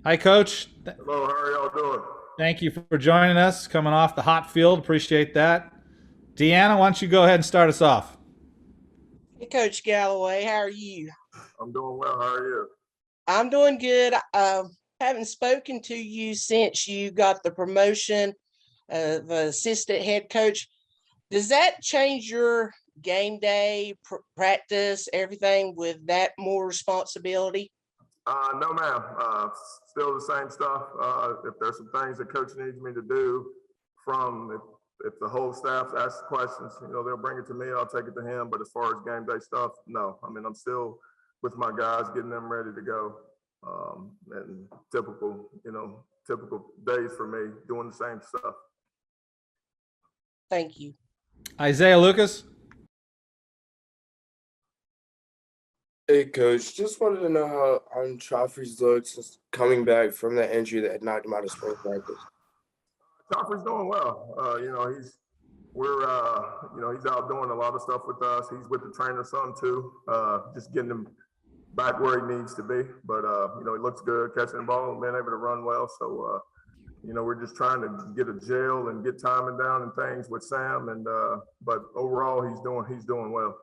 Hi, Coach. Hello, how are y'all doing? Thank you for joining us, coming off the hot field. Appreciate that. Deanna, why don't you go ahead and start us off? Hey, Coach Galloway, how are you? I'm doing well. How are you? I'm doing good. Haven't spoken to you since you got the promotion of assistant head coach. Does that change your game day, practice, everything with that more responsibility? No, ma'am. Still the same stuff. If there's some things that coach needs me to do from if the whole staff asks questions, they'll bring it to me. I'll take it to him. But as far as game day stuff, no. I mean, I'm still with my guys, getting them ready to go. And typical days for me, doing the same stuff. Thank you. Isaiah Lucas. Hey coach, just wanted to know how Joffrey's looked since coming back from that injury that knocked him out of spring practice. Joffrey's doing well. He's out doing a lot of stuff with us. He's with the trainer some too, just getting him back where he needs to be. But he looks good catching the ball and being able to run well. So we're just trying to get a gel and get timing down and things with Sam. And but overall, he's doing well.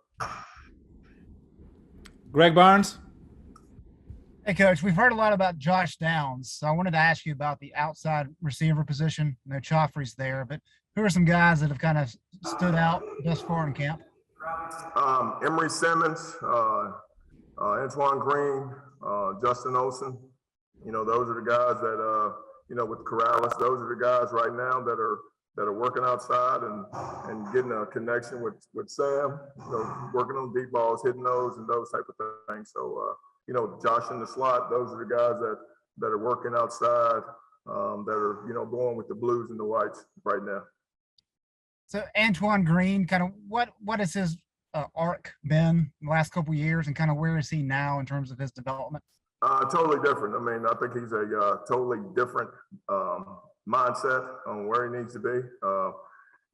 Greg Barnes. Hey, Coach, we've heard a lot about Josh Downs. So I wanted to ask you about the outside receiver position. I know Joffrey's there, but who are some guys that have kind of stood out thus far in camp? Emery Simmons, Antoine Greene, Justin Olson. Those are the guys that, with Corrales, those are the guys right now that are working outside and getting a connection with Sam, working on deep balls, hitting those and those type of things. So, Josh in the slot, those are the guys that are working outside, that are, going with the blues and the whites right now. So Antoine Greene, kind of what has his arc been the last couple of years, and kind of where is he now in terms of his development? Totally different. I mean, I think he's a totally different mindset on where he needs to be.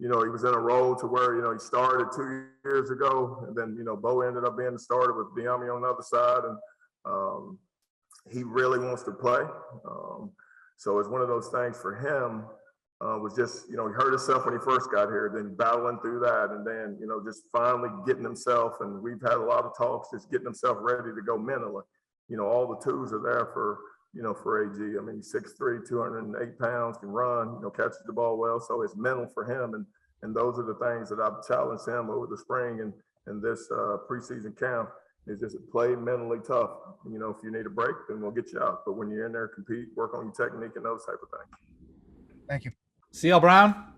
He was in a role to where, he started 2 years ago, and then, Bo ended up being the starter with Diami on the other side, and he really wants to play. So it's one of those things for him. Was just, he hurt himself when he first got here, then battling through that, and then, just finally getting himself, and we've had a lot of talks, just getting himself ready to go mentally. All the tools are there for AG. I mean, 6'3", 208 pounds, can run, catches the ball well. So it's mental for him. And those are the things that I've challenged him over the spring and this preseason camp is just play mentally tough. If you need a break, then we'll get you out. But when you're in there, compete, work on your technique and those type of things. Thank you. CL Brown.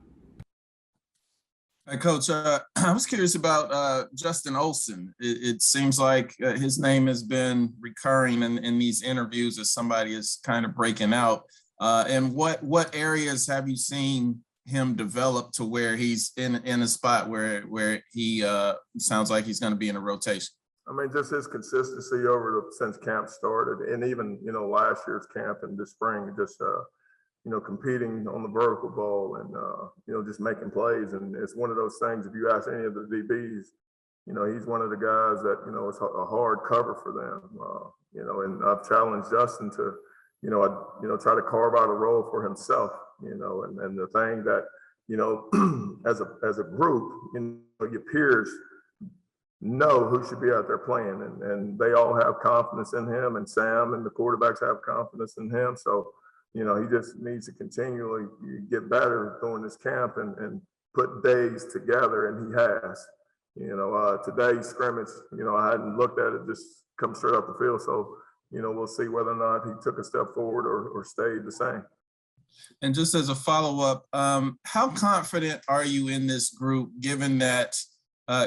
Hey, Coach, I was curious about Justin Olson. It seems like his name has been recurring in these interviews as somebody is kind of breaking out. And what areas have you seen him develop to where he's in a spot where he sounds like he's going to be in a rotation? I mean, just his consistency since camp started, and even last year's camp and this spring, just competing on the vertical ball and, just making plays. And it's one of those things, if you ask any of the DBs, he's one of the guys that, it's a hard cover for them, and I've challenged Justin to, try to carve out a role for himself, and the thing that, as a group, your peers know who should be out there playing, and they all have confidence in him, and Sam and the quarterbacks have confidence in him. So, he just needs to continually get better during this camp and put days together, and he has. Today's scrimmage, I hadn't looked at it, just come straight off the field. So, we'll see whether or not he took a step forward or stayed the same. And just as a follow-up, how confident are you in this group, given that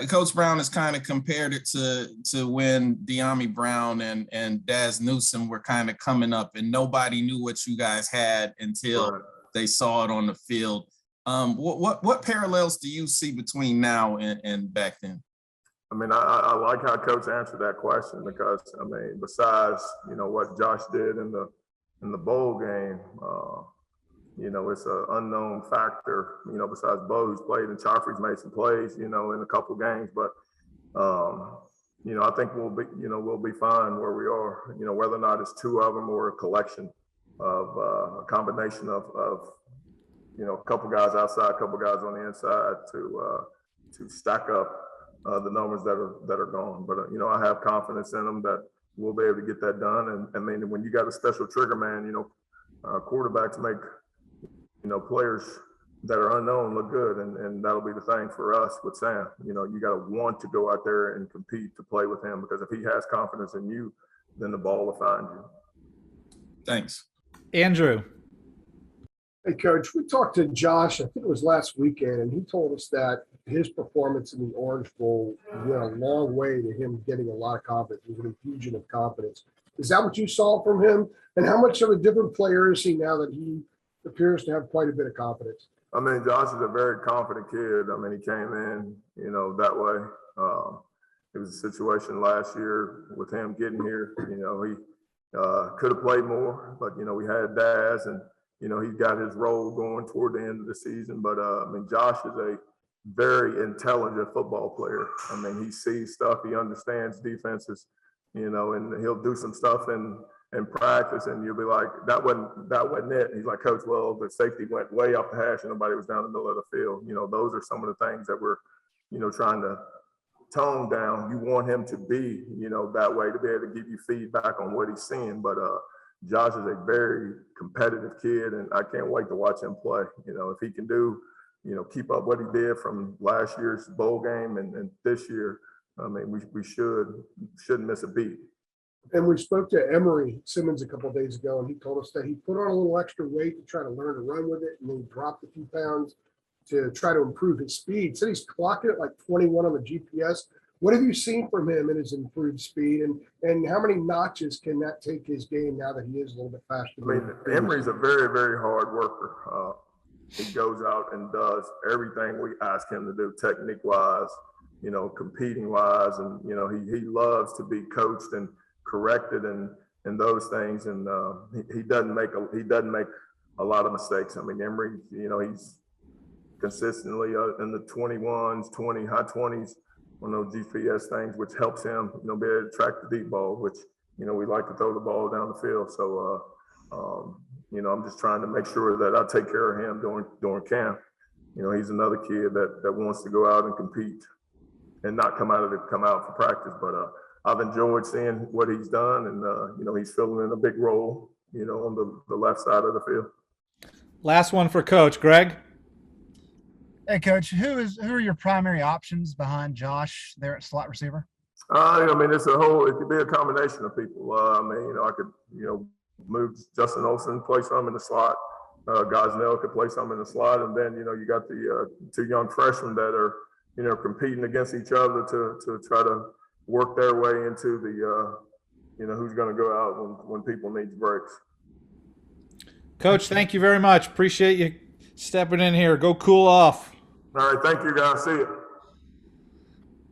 Coach Brown has kind of compared it to when De'Ami Brown and Daz Newsome were kind of coming up, and nobody knew what you guys had until they saw it on the field. What parallels do you see between now and back then? I mean, I like how Coach answered that question, because I mean, besides what Josh did in the bowl game, it's an unknown factor, besides Bo, who's played, and Joffrey's made some plays, in a couple games. But, I think we'll be fine where we are, whether or not it's two of them or a collection, a combination of you know, a couple guys outside, a couple guys on the inside to stack up the numbers that are gone. But you know, I have confidence in them that we'll be able to get that done. And I mean, when you got a special trigger man, you know, quarterbacks make, you know, players that are unknown look good, and that'll be the thing for us with Sam. You know, you got to want to go out there and compete to play with him, because if he has confidence in you, then the ball will find you. Thanks. Andrew. Hey, Coach, we talked to Josh, I think it was last weekend, and he told us that his performance in the Orange Bowl went a long way to him getting a lot of confidence. It was an infusion of confidence. Is that what you saw from him? And how much of a different player is he now that he appears to have quite a bit of confidence? I mean, Josh is a very confident kid. I mean, he came in, you know, that way. It was a situation last year with him getting here. You know, he could have played more, but, you know, we had Daz, and, you know, he got his role going toward the end of the season. But, I mean, Josh is a very intelligent football player. I mean, he sees stuff, he understands defenses, you know, and he'll do some stuff in practice, and you'll be like, that wasn't it. He's like, Coach, well, the safety went way off the hash and nobody was down the middle of the field. You know, those are some of the things that we're, you know, trying to tone down. You want him to be, you know, that way, to be able to give you feedback on what he's seeing. But Josh is a very competitive kid, and I can't wait to watch him play. You know, if he can do, you know, keep up what he did from last year's bowl game and this year, I mean, we shouldn't miss a beat. And we spoke to Emery Simmons a couple of days ago, and he told us that he put on a little extra weight to try to learn to run with it, and then he dropped a few pounds to try to improve his speed. Said he's clocking it like 21 on the GPS. What have you seen from him in his improved speed, and how many notches can that take his game now that he is a little bit faster? I mean, Emery's a very, very hard worker. He goes out and does everything we ask him to do, technique-wise, you know, competing-wise, and, you know, he loves to be coached and corrected and those things, and he doesn't make a lot of mistakes. I mean, Emery, you know, he's consistently in the 21s, high 20s on those GPS things, which helps him, you know, be able to track the deep ball, which, you know, we like to throw the ball down the field. So, you know, I'm just trying to make sure that I take care of him during camp. You know, he's another kid that wants to go out and compete and not come out for practice, but I've enjoyed seeing what he's done, and you know, he's filling in a big role, you know, on the left side of the field. Last one for Coach. Greg. Hey, Coach, who are your primary options behind Josh there at slot receiver? I mean, it could be a combination of people. I mean, you know, I could, you know, move Justin Olson, play some in the slot. Gosnell could play some in the slot, and then, you know, you got the two young freshmen that are, you know, competing against each other to try to work their way into the, you know, who's going to go out when people need breaks. Coach, thank you very much. Appreciate you stepping in here. Go cool off. All right. Thank you, guys. See you.